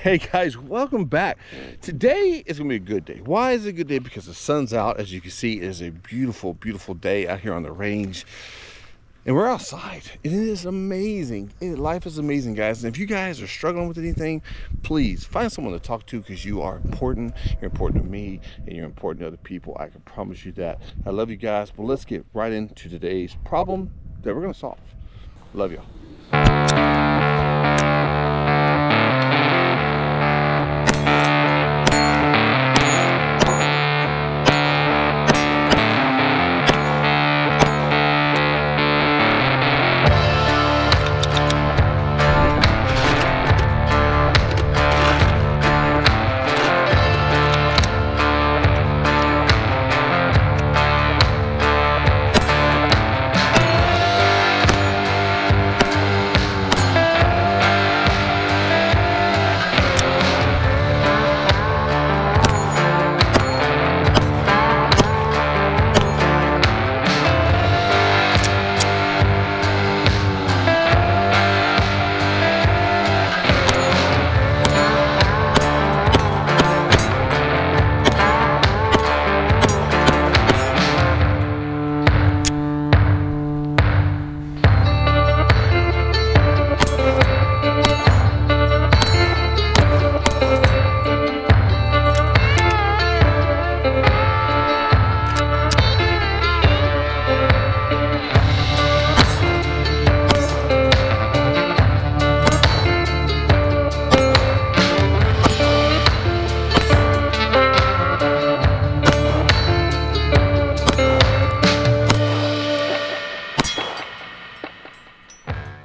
Hey guys, welcome back. Today is gonna be a good day. Why is it a good day? Because the sun's out. As you can see, it is a beautiful, beautiful day out here on the range. And we're outside. And it is amazing. Life is amazing, guys. And if you guys are struggling with anything, please find someone to talk to, because you are important. You're important to me, and you're important to other people. I can promise you that. I love you guys. But let's get right into today's problem that we're gonna solve. Love you.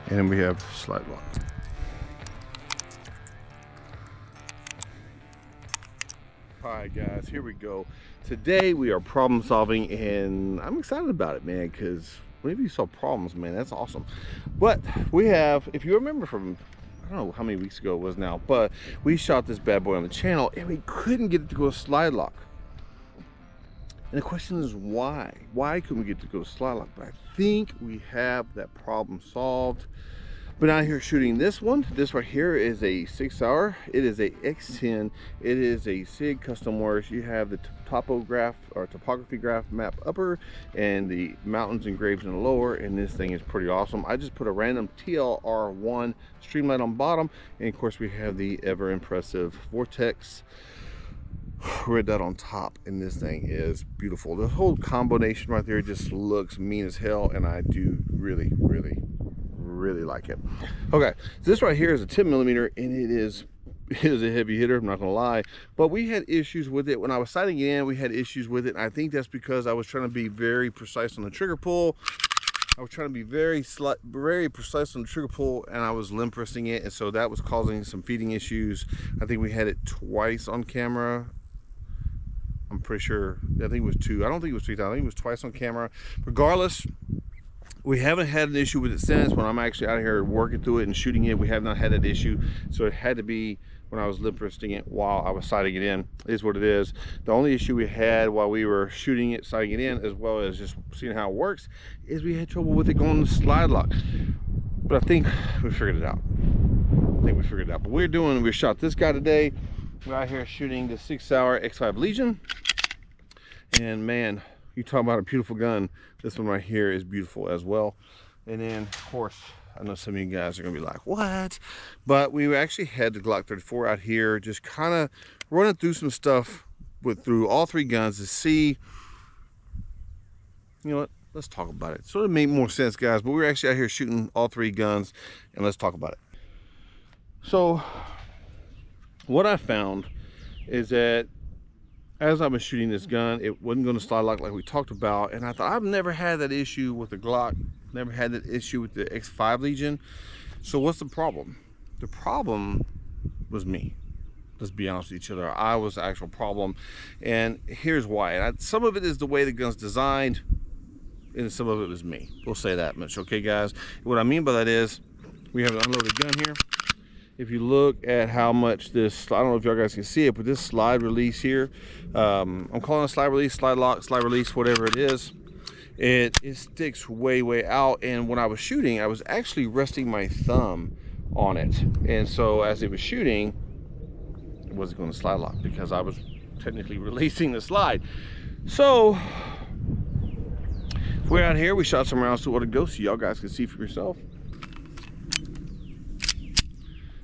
And we have slide lock. All right, guys, here we go. Today we are problem solving, and I'm excited about it, man, because whenever you solve problems, man, that's awesome. But we have, if you remember from, I don't know how many weeks ago it was now, but we shot this bad boy on the channel and we couldn't get it to go slide lock. And the question is why? Why couldn't we get it to go slide lock? But I think we have that problem solved. But out here shooting this one, this right here is a Sauer. It is a X10. It is a SIG Custom Works. You have the topography graph map upper and the mountains engraved in the lower, and this thing is pretty awesome. I just put a random TLR1 streamlight on bottom, and of course we have the ever impressive Vortex red dot on top, and this thing is beautiful. The whole combination right there just looks mean as hell, and I do really like it. Okay, so this right here is a 10mm, and it is a heavy hitter, I'm not gonna lie, but we had issues with it when I was sighting it in. We had issues with it, and I think that's because I was trying to be very precise on the trigger pull. I was trying to be very precise on the trigger pull, and I was limp wristing it, and so that was causing some feeding issues. I think we had it twice on camera. I'm pretty sure, I think it was two. I don't think it was 3 times. I think it was twice on camera. Regardless, we haven't had an issue with it since. When I'm actually out here working through it and shooting it, we have not had that issue. So it had to be when I was lip wristing it while I was sighting it in. It is what it is. The only issue we had while we were shooting it, sighting it in, as well as just seeing how it works, is we had trouble with it going to slide lock. But I think we figured it out. But we shot this guy today. We're out here shooting the Sauer X5 Legion. And man, you talk about a beautiful gun. This one right here is beautiful as well. And then, of course, I know some of you guys are gonna be like, what? But we actually had the Glock 34 out here, just kind of running through some stuff through all 3 guns to see, you know what, let's talk about it. So it made more sense, guys, but we're actually out here shooting all 3 guns, and let's talk about it. So what I found is that as I was shooting this gun, it wasn't going to slide lock like we talked about, and I thought, I've never had that issue with the Glock, never had that issue with the X5 Legion. So what's the problem? The problem was me. Let's be honest with each other. I was the actual problem, and here's why. Some of it is the way the gun's designed, and some of it was me. We'll say that much, okay, guys? What I mean by that is, we have an unloaded gun here. If you look at how much this, I don't know if y'all guys can see it, but this slide release here, I'm calling it slide release, slide lock, slide release, whatever it is, it sticks way out. And when I was shooting, I was actually resting my thumb on it. And so as it was shooting, it wasn't going to slide lock because I was technically releasing the slide. So we're out here, we shot some rounds to what it goes so y'all guys can see for yourself.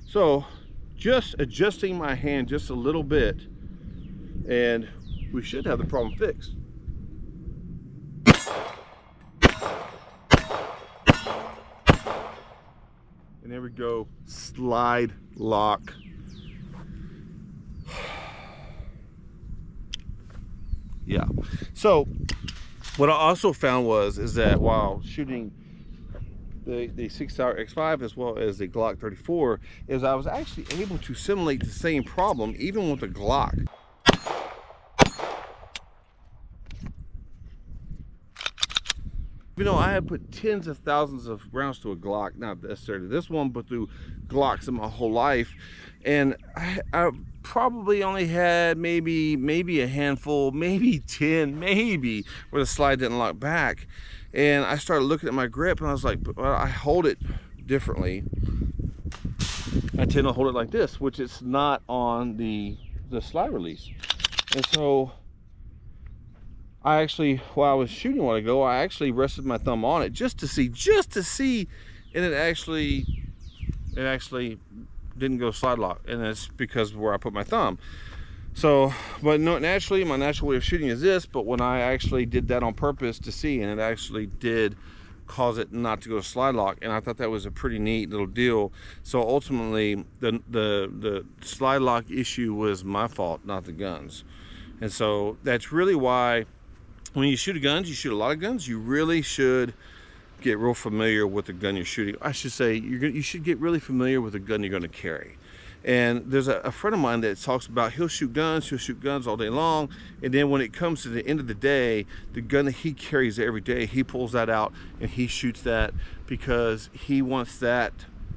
So just adjusting my hand just a little bit and we should have the problem fixed. And there we go, slide lock. Yeah, so what I also found is that while shooting the Sauer X5 as well as the Glock 34, is I was actually able to simulate the same problem even with the Glock. You know, I had put tens of thousands of rounds to a Glock, not necessarily this one, but through Glocks in my whole life, and I probably only had maybe a handful, maybe 10, maybe, where the slide didn't lock back. And I started looking at my grip and I was like, well, I hold it differently. I tend to hold it like this, which is not on the slide release. And so I actually, while I was shooting a while ago, I actually rested my thumb on it just to see, and it actually didn't go slide lock, and it's because of where I put my thumb. So, but no, naturally, my natural way of shooting is this, but when I actually did that on purpose to see, and it actually did cause it not to go slide lock, and I thought that was a pretty neat little deal. So ultimately, the slide lock issue was my fault, not the guns. And so that's really why when you shoot guns, you shoot a lot of guns, you really should get real familiar with the gun you're shooting. I should say you should get really familiar with the gun you're going to carry. And there's a friend of mine that talks about he'll shoot guns all day long, and then when it comes to the end of the day, the gun that he carries every day, he pulls that out and he shoots that because he wants that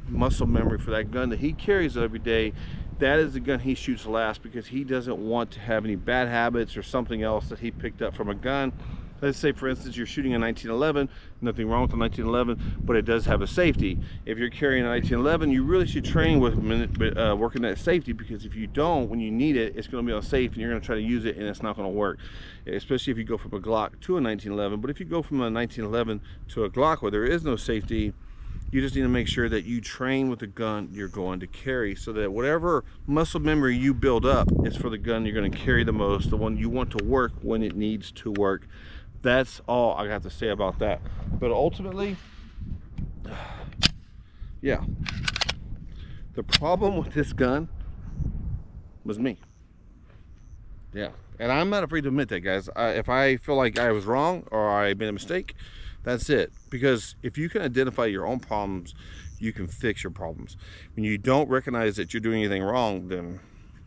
muscle memory for that gun that he carries every day. That is the gun he shoots last because he doesn't want to have any bad habits or something else that he picked up from a gun. Let's say, for instance, you're shooting a 1911, nothing wrong with the 1911, but it does have a safety. If you're carrying a 1911, you really should train with working that safety, because if you don't, when you need it, it's going to be unsafe and you're going to try to use it and it's not going to work, especially if you go from a Glock to a 1911. But if you go from a 1911 to a Glock where there is no safety, you just need to make sure that you train with the gun you're going to carry, so that whatever muscle memory you build up is for the gun you're going to carry the most, the one you want to work when it needs to work. That's all I got to say about that. But ultimately, yeah, the problem with this gun was me. Yeah, and I'm not afraid to admit that, guys. If I feel like I was wrong or I made a mistake, that's it. Because if you can identify your own problems, you can fix your problems. When you don't recognize that you're doing anything wrong, then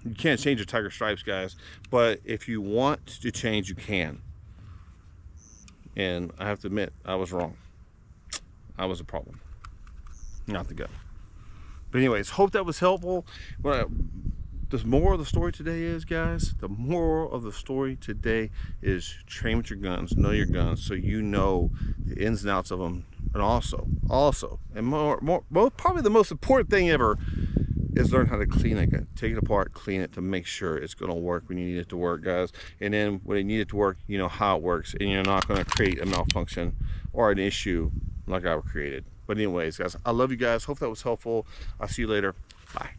you can't change your tiger stripes, guys. But if you want to change, you can. And I have to admit, I was wrong. I was a problem, not the gun. But anyways, hope that was helpful. The moral of the story today is, guys, the moral of the story today is train with your guns, know your guns, so you know the ins and outs of them. And also, and probably the most important thing ever is learn how to clean a gun. Take it apart, clean it to make sure it's going to work when you need it to work, guys. And then when you need it to work, you know how it works, and you're not going to create a malfunction or an issue like I created. But anyways, guys, I love you guys. Hope that was helpful. I'll see you later. Bye.